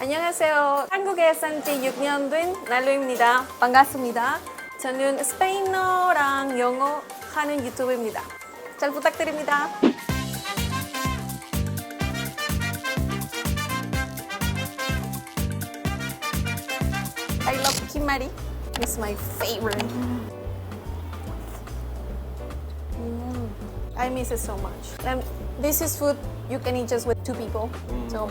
안녕하세요. 한국에 산 지 6년 된 날루입니다. 반갑습니다. 저는 스페인어랑 영어 하는 유튜브입니다. 잘 부탁드립니다. I love kimari. It's my favorite. I miss it so much. And this is food you can eat just with 2 people. So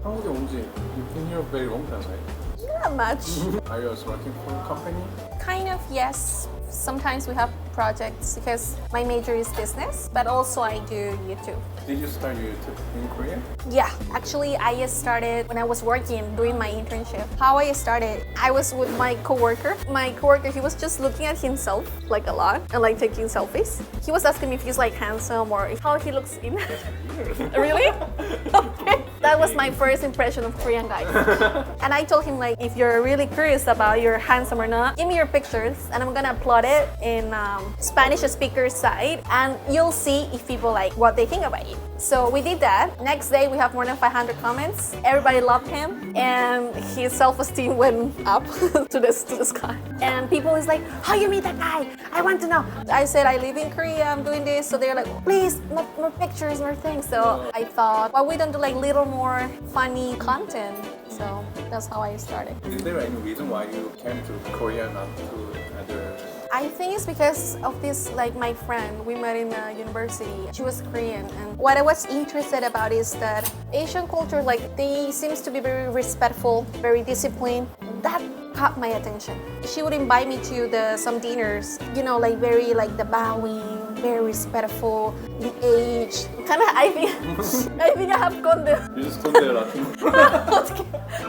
한국에 온 지 you've been here very long time, right? not much. Are you also working for a company? Kind of, yes. Sometimes we have projects because my major is business, but also I do YouTube. Did you start your YouTube in Korea? Yeah, actually I started when I was working, doing my internship. How I started, I was with my coworker. My coworker, he was just looking at himself like a lot and like taking selfies. He was asking me if he's like handsome or how he looks in. Really? Okay. That was my first impression of Korean guys. And I told him like, if you're really curious about you're handsome or not, give me your pictures and I'm gonna upload it in Spanish speaker site and you'll see if people like what they think about you. So we did that. Next day we have more than 500 comments. Everybody loved him and his self-esteem went up to the sky. And people is like, how you meet that guy? I want to know. I said I live in Korea, I'm doing this. So they're like, please, more pictures, more things. So I thought, why we don't do like little more funny content? So that's how I started. Is there any reason why you came to Korea, not to other? I think it's because of this, like my friend, we met in university. She was Korean, and what I was interested about is that Asian culture, like they seems to be very respectful, very disciplined. That caught my attention. She would invite me to some dinners, you know, like very like the bowing, very respectful, the age. Kind of, I think I have conde. You just 꼰대 Latino.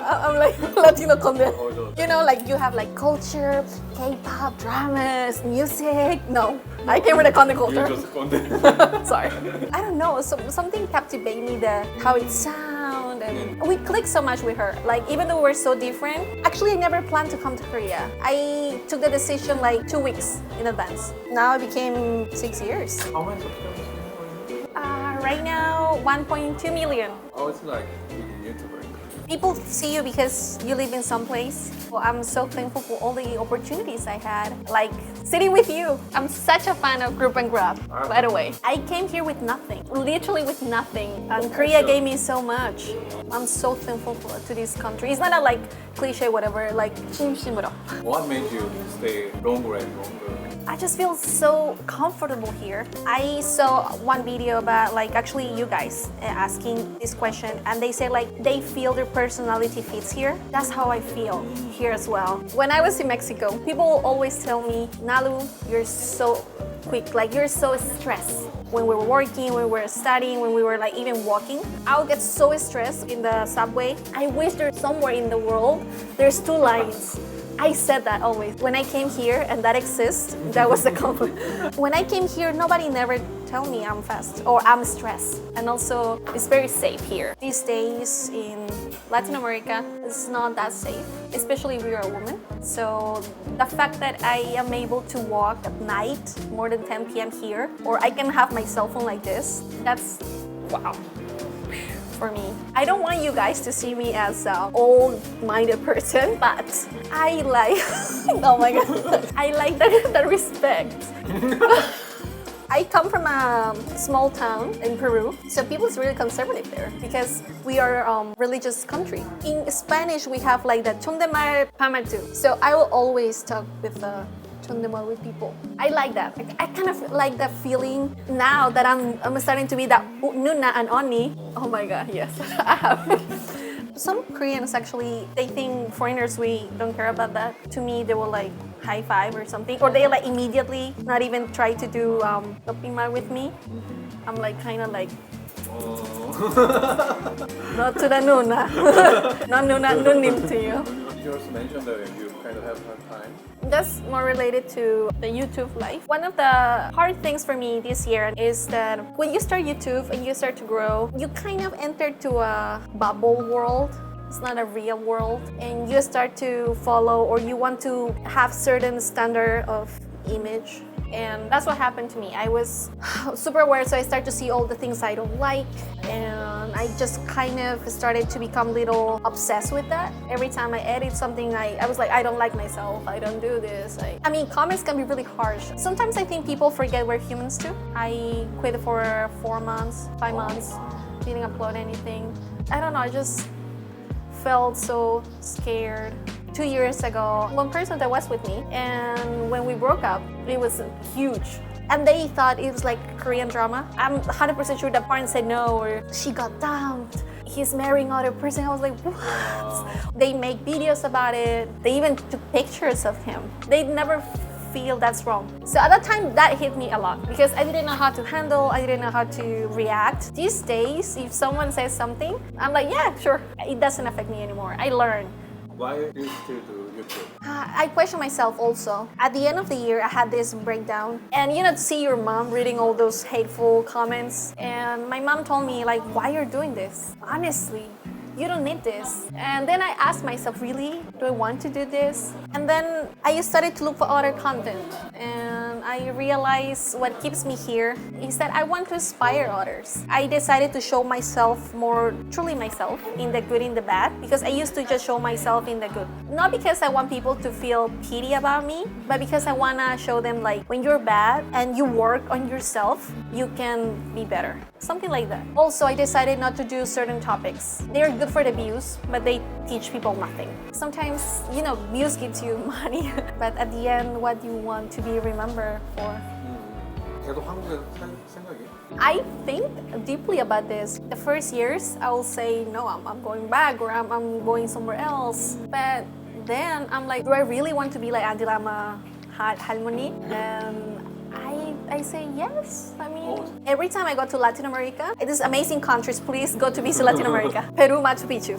I'm like Latino conde. Oh, no. You know, like you have like culture, K-pop, dramas, music. No, I came with the conde culture. You're just 꼰대. Sorry. I don't know, something captivated me, how it sounds, and we clicked so much with her. Like, even though we're so different, actually I never planned to come to Korea. I took the decision like 2 weeks in advance. Now it became 6 years. How many subscribers do you have? Right now, 1.2 million. Oh, it's like being a YouTuber. People see you because you live in some place. Well, I'm so thankful for all the opportunities I had, like sitting with you. I'm such a fan of Grub Gab, by the way. I came here with nothing, literally with nothing. And Korea gave me so much. I'm so thankful to this country. It's not a like cliche, whatever, like 진심으로. What made you stay longer and longer? I just feel so comfortable here. I saw one video about like actually you guys asking this question and they say like they feel their personality fits here. That's how I feel here as well. When I was in Mexico, people always tell me, Nalu, you're so quick, like you're so stressed. When we were working, when we were studying, when we were like even walking, I would get so stressed in the subway. I wish there's somewhere in the world, there's 2 lines. I said that always. When I came here and that exists, that was the compliment. When I came here, nobody never tell me I'm fast or I'm stressed. And also, it's very safe here. These days in Latin America, it's not that safe, especially if you're a woman. So the fact that I am able to walk at night more than 10 p.m. here, or I can have my cell phone like this, that's wow. For me. I don't want you guys to see me as an old-minded person, but I like, oh my god, I like that respect. I come from a small town in Peru, so people is really conservative there because we are a religious country. In Spanish, we have like the 존댓말 반말투. So I will always talk with the 존댓말 with people. I like that. I kind of like that feeling now that I'm starting to be that nuna and oni. Oh my god, yes, I have. Some Koreans actually, they think foreigners, we don't care about that. To me, they will like high five or something, or they like immediately not even try to do 높임말 with me. I'm like kind of like not to the nuna, not nuna nunim to you. You also mentioned that you kind of have hard time. That's more related to the YouTube life. One of the hard things for me this year is that when you start YouTube and you start to grow, you kind of enter to a bubble world. It's not a real world. And you start to follow or you want to have certain standard of image And that's what happened to me. I was super aware, so I started to see all the things I don't like, and I just kind of started to become a little obsessed with that. Every time I edit something, I was like, I don't like myself, I don't do this. I mean, comments can be really harsh. Sometimes I think people forget we're humans too. I quit for 4 months, 5 months, didn't upload anything. I don't know, I just felt so scared. 2 years ago, one person that was with me, and when we broke up, it was huge. And they thought it was like Korean drama. I'm 100% sure that parents said no, or she got dumped, he's marrying other person. I was like, what? Wow. They make videos about it. They even took pictures of him. They never feel that's wrong. So at that time, that hit me a lot because I didn't know how to handle, I didn't know how to react. These days, if someone says something, I'm like, yeah, sure. It doesn't affect me anymore. I learn. Why do you still do YouTube? I question myself also. At the end of the year, I had this breakdown. And you know, to see your mom reading all those hateful comments. And my mom told me, like, why you're doing this? Honestly, you don't need this. And then I asked myself, really? Do I want to do this? And then I started to look for other content. And I realized what keeps me here is that I want to inspire others. I decided to show myself more, truly myself, in the good, in the bad, because I used to just show myself in the good. Not because I want people to feel pity about me, but because I want to show them, like, when you're bad and you work on yourself, you can be better. Something like that. Also, I decided not to do certain topics. They're good for the views, but they teach people nothing. Sometimes, you know, views gives you money, but at the end, what you want to be remembered for. 계속 한국에서 살 생각이? I think deeply about this. The first years, I will say, no, I'm going back, or I'm going somewhere else. But then I'm like, do I really want to be like Auntie Lama Halmoni? And I say yes. I mean, every time I go to Latin America, it is amazing countries. Please go to visit Latin America. Peru, Machu Picchu.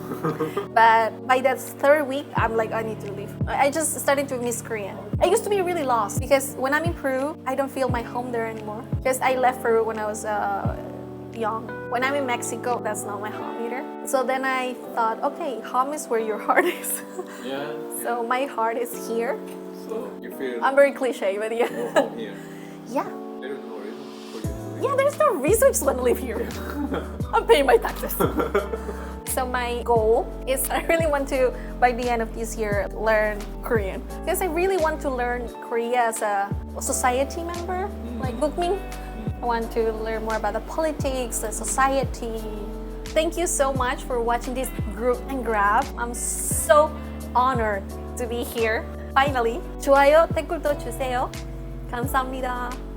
But by that third week, I'm like, I need to leave. I just started to miss Korea. I used to be really lost because when I'm in Peru, I don't feel my home there anymore. Because I left Peru when I was young. When I'm in Mexico, that's not my home either. So then I thought, okay, home is where your heart is. Yeah. So my heart is here. So you feel I'm very cliche, but yeah. home here. Yeah. There is no reason for you to leave. Yeah, there's no reason I just want to live here. I'm paying my taxes. So my goal is I really want to, by the end of this year, learn Korean. Because I really want to learn Korea as a society member, like Bookming. I want to learn more about the politics, the society. Thank you so much for watching this Grub and Grab. I'm so honored to be here. Finally. 좋아요, 댓글도 주세요. 감사합니다.